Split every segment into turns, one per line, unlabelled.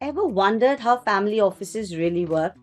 Ever wondered how family offices really work?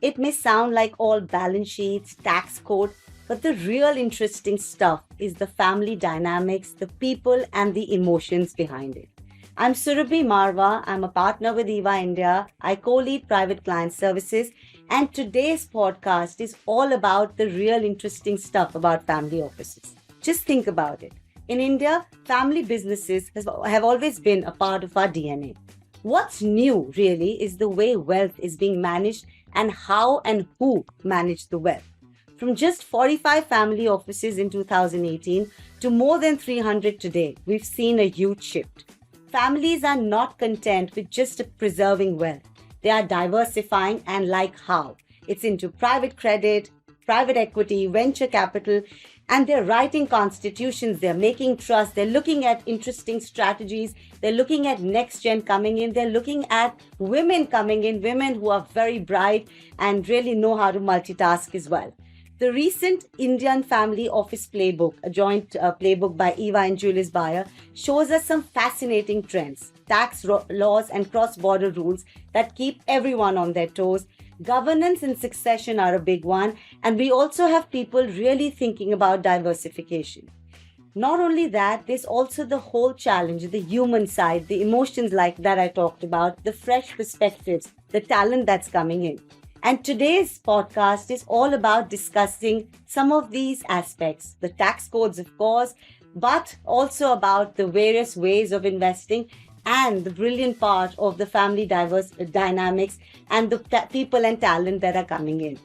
It may sound like all balance sheets, tax code, but the real interesting stuff is the family dynamics, the people, and the emotions behind it. I'm Surabhi Marwa. I'm a partner with EVA India. I co lead private client services. And today's podcast is all about the real interesting stuff about family offices. Just think about it. In India, family businesses have always been a part of our DNA. What's new, really, is the way wealth is being managed and how and who manage the wealth. From just 45 family offices in 2018 to more than 300 today, we've seen a huge shift. Families are not content with just preserving wealth. They are diversifying, and like how. It's into private credit, private equity, venture capital, and they're writing constitutions, they're making trusts, they're looking at interesting strategies, they're looking at next gen coming in, they're looking at women coming in, women who are very bright and really know how to multitask as well. The recent Indian Family Office Playbook, a joint playbook by Eva and Julius Bayer, shows us some fascinating trends, tax laws and cross-border rules that keep everyone on their toes. Governance and succession are a big one, and we also have people really thinking about diversification. Not only that, there's also the whole challenge, the human side, the emotions like that I talked about, the fresh perspectives, the talent that's coming in. And today's podcast is all about discussing some of these aspects, the tax codes, of course, but also about the various ways of investing and the brilliant part of the family diverse dynamics and the people and talent that are coming in.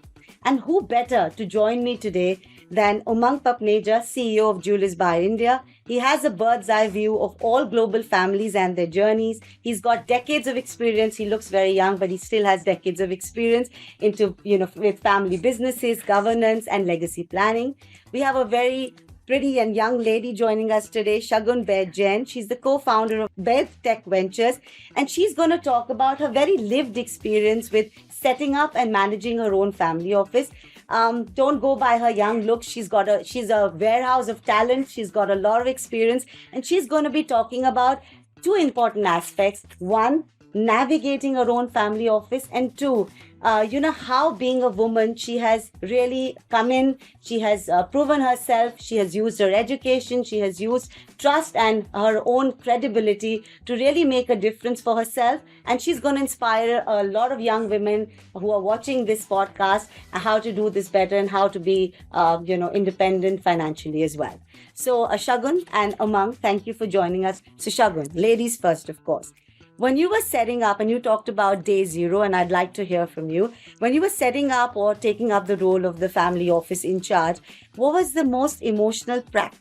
And who better to join me today than Umang Papneja, CEO of Julius Bayer India. He has a bird's eye view of all global families and their journeys. He's got decades of experience. He looks very young, but he still has decades of experience with family businesses, governance, and legacy planning. We have a very pretty and young lady joining us today, Shagun Baid Jain. She's the co-founder of Baid Tech Ventures, and she's going to talk about her very lived experience with setting up and managing her own family office. Don't go by her young look. She's a warehouse of talent. She's got a lot of experience, and she's going to be talking about two important aspects. One, navigating her own family office, and two, how being a woman, she has really come in, she has proven herself, she has used her education, she has used trust and her own credibility to really make a difference for herself. And she's going to inspire a lot of young women who are watching this podcast how to do this better and how to be, independent financially as well. So Shagun and Umang, thank you for joining us. So Shagun, ladies first, of course. When you were setting up, and you talked about day zero, and I'd like to hear from you, when you were setting up or taking up the role of the family office in charge, what was the most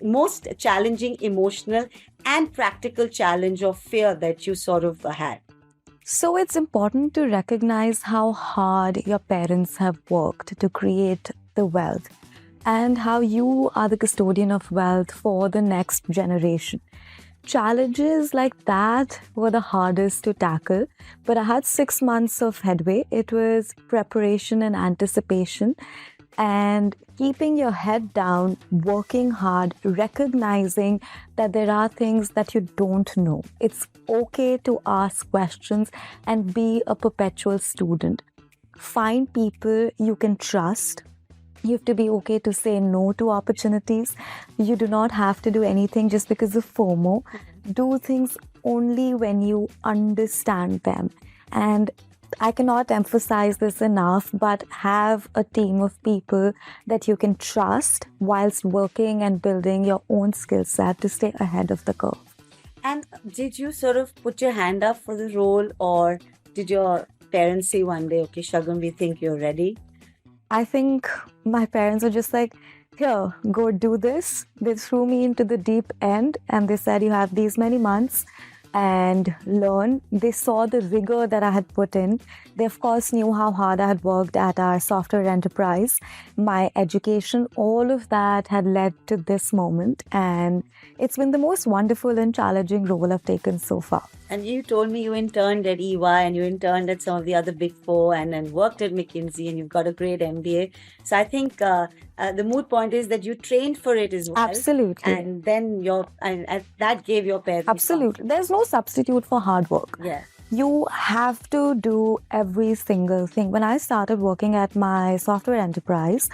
most challenging emotional and practical challenge or fear that you sort of had?
So it's important to recognize how hard your parents have worked to create the wealth and how you are the custodian of wealth for the next generation. Challenges like that were the hardest to tackle, but I had 6 months of headway. It was preparation and anticipation and keeping your head down, working hard, recognizing that there are things that you don't know. It's okay to ask questions and be a perpetual student. Find people you can trust. You have to be okay to say no to opportunities. You do not have to do anything just because of FOMO. Do things only when you understand them. And I cannot emphasize this enough, but have a team of people that you can trust whilst working and building your own skill set to stay ahead of the curve.
And did you sort of put your hand up for the role, or did your parents say one day, okay, Shagun, we think you're ready?
I think my parents were just like, here, go do this. They threw me into the deep end and they said, you have these many months and learn. They saw the rigor that I had put in. They, of course, knew how hard I had worked at our software enterprise. My education, all of that had led to this moment. And it's been the most wonderful and challenging role I've taken so far.
And you told me you interned at EY and you interned at some of the other big four and then worked at McKinsey and you've got a great MBA. So I think the moot point is that you trained for it as well.
Absolutely.
And then that gave your parents.
Absolutely. There's no substitute for hard work.
Yeah.
You have to do every single thing. When I started working at my software enterprise,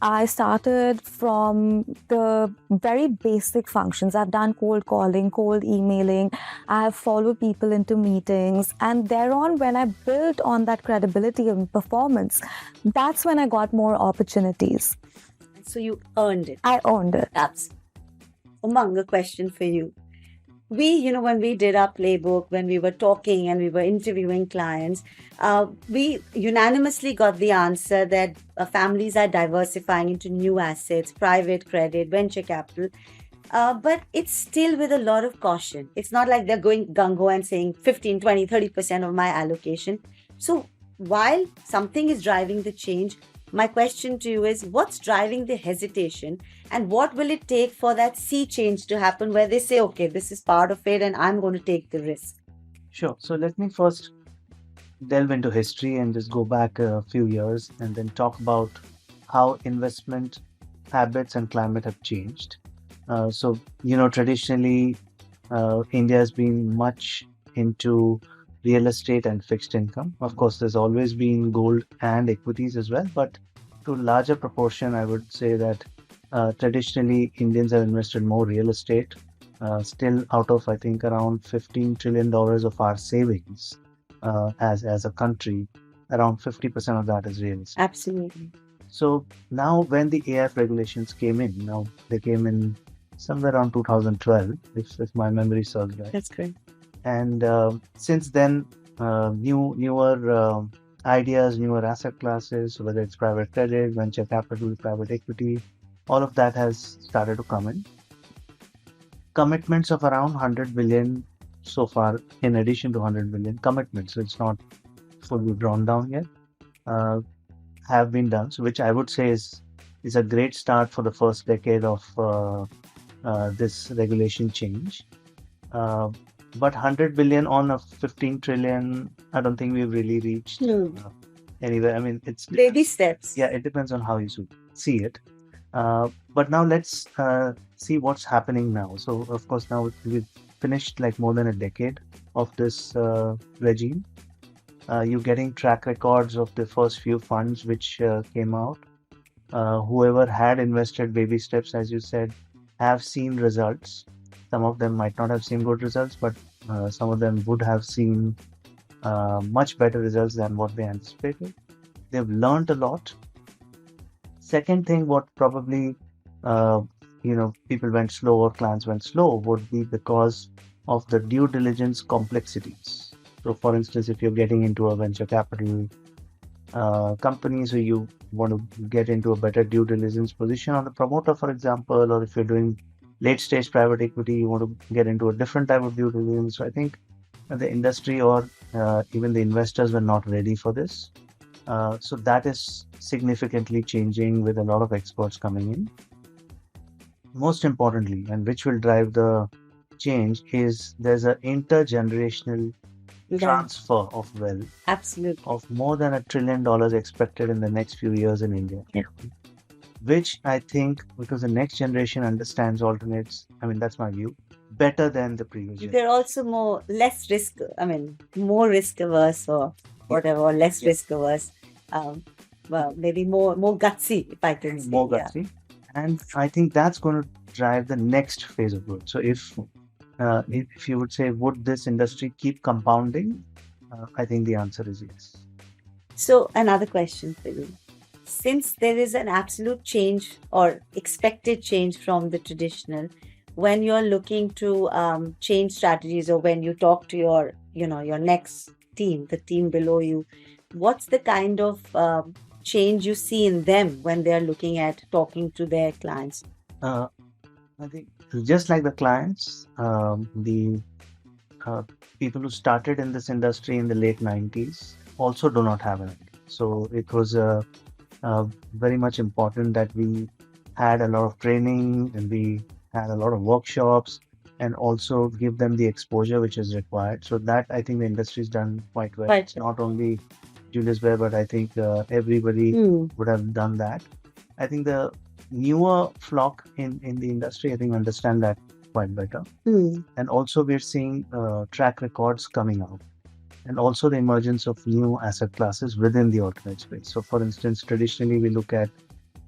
I started from the very basic functions. I've done cold calling, cold emailing. I've followed people into meetings. And thereon, when I built on that credibility and performance, that's when I got more opportunities.
So you earned it.
I earned it.
Absolutely. Umang, a question for you. When we did our playbook, when we were talking and we were interviewing clients, we unanimously got the answer that families are diversifying into new assets, private credit, venture capital. But it's still with a lot of caution. It's not like they're going gung-ho and saying 15, 20, 30% of my allocation. So while something is driving the change, my question to you is what's driving the hesitation and what will it take for that sea change to happen where they say, okay, this is part of it and I'm going to take the risk?
Sure. So let me first delve into history and just go back a few years and then talk about how investment habits and climate have changed. Traditionally, India has been much into real estate and fixed income. Of course, there's always been gold and equities as well, but to a larger proportion, I would say that traditionally Indians have invested more real estate. Still, out of I think around $15 trillion of our savings as a country, around 50% of that is real estate.
Absolutely.
So now, when the AIF regulations came in, now they came in somewhere around 2012, if my memory serves right.
That's great.
And since then, newer ideas, newer asset classes, whether it's private credit, venture capital, private equity, all of that has started to come in. Commitments of around 100 billion so far, in addition to 100 billion commitments, so it's not fully drawn down yet, have been done. So, which I would say is a great start for the first decade of this regulation change. But 100 billion on a 15 trillion, I don't think we've really reached anywhere. I mean, it's
baby steps.
Yeah, it depends on how you see it. But now let's see what's happening now. So, of course, now we've finished like more than a decade of this regime. You're getting track records of the first few funds which came out. Whoever had invested baby steps, as you said, have seen results. Some of them might not have seen good results, but some of them would have seen much better results than what they anticipated. They've learned a lot. Second thing, what probably people went slow or clients went slow would be because of the due diligence complexities. So, for instance, if you're getting into a venture capital company, so you want to get into a better due diligence position on the promoter, for example, or if you're doing late stage private equity, you want to get into a different type of due diligence. So I think the industry or even the investors were not ready for this. So that is significantly changing with a lot of experts coming in. Most importantly, and which will drive the change, is there's an intergenerational transfer of wealth.
Absolutely.
Of more than $1 trillion expected in the next few years in India.
Yeah.
Which I think, because the next generation understands alternates, I mean, that's my view, better than the previous generation.
They're also more risk averse or whatever, or less risk averse. Well, maybe more gutsy, if I can say.
More gutsy. Yeah. And I think that's going to drive the next phase of growth. So if you would say, would this industry keep compounding? I think the answer is yes.
So another question for you. Since there is an absolute change or expected change from the traditional, when you're looking to change strategies or when you talk to your next team, the team below you, what's the kind of change you see in them when they're looking at talking to their clients?
I think just like the clients, the people who started in this industry in the late 90s also do not have an idea. So it was very much important that we had a lot of training and we had a lot of workshops and also give them the exposure which is required. So that I think the industry's done quite well. It's not only Julius Baer, but I think everybody would have done that. I think the newer flock in the industry, I think, understand that quite better. And also we're seeing track records coming out. and also the emergence of new asset classes within the alternate space. So, for instance, traditionally we look at,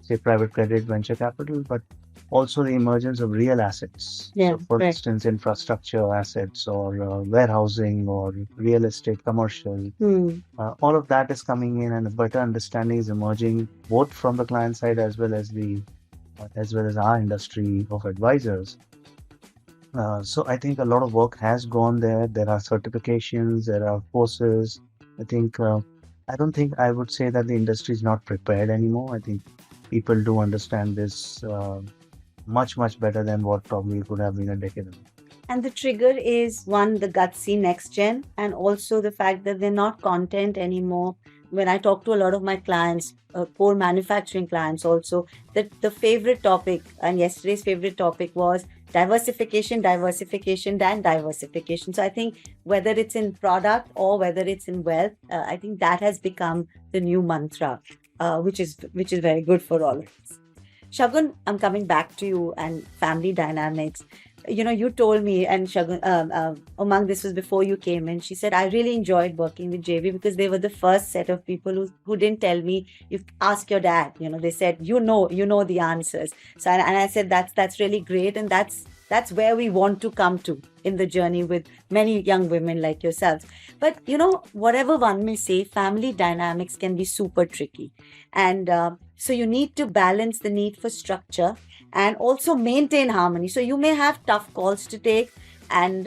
say, private credit, venture capital, but also the emergence of real assets.
Yeah,
So, for
right.
instance, infrastructure assets or warehousing or real estate, commercial,
Hmm.
all of that is coming in, and a better understanding is emerging both from the client side as well as our industry of advisors. So I think a lot of work has gone there. There are certifications, there are courses. I think I don't think I would say that the industry is not prepared anymore. I think people do understand this much better than what probably could have been a decade ago.
And the trigger is one, the gutsy next gen, and also the fact that they're not content anymore. When I talk to a lot of my clients, core manufacturing clients also, that the favorite topic and yesterday's favorite topic was diversification, diversification, and diversification. So I think whether it's in product or whether it's in wealth, I think that has become the new mantra, which is very good for all of us. Shagun, I'm coming back to you and family dynamics. You told me, and Shagun, Umang, this was before you came in. She said, I really enjoyed working with JV because they were the first set of people who didn't tell me, you ask your dad. They said, you know the answers. So, and I said, that's really great. And that's where we want to come to in the journey with many young women like yourselves. But, whatever one may say, family dynamics can be super tricky. And so you need to balance the need for structure and also maintain harmony. So you may have tough calls to take and,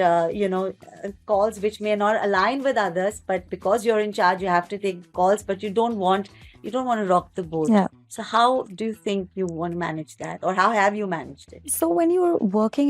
calls which may not align with others, but because you're in charge, you have to take calls, but you don't want to rock the boat.
Yeah.
So how do you think you want to manage that, or how have you managed it?
So when you're working in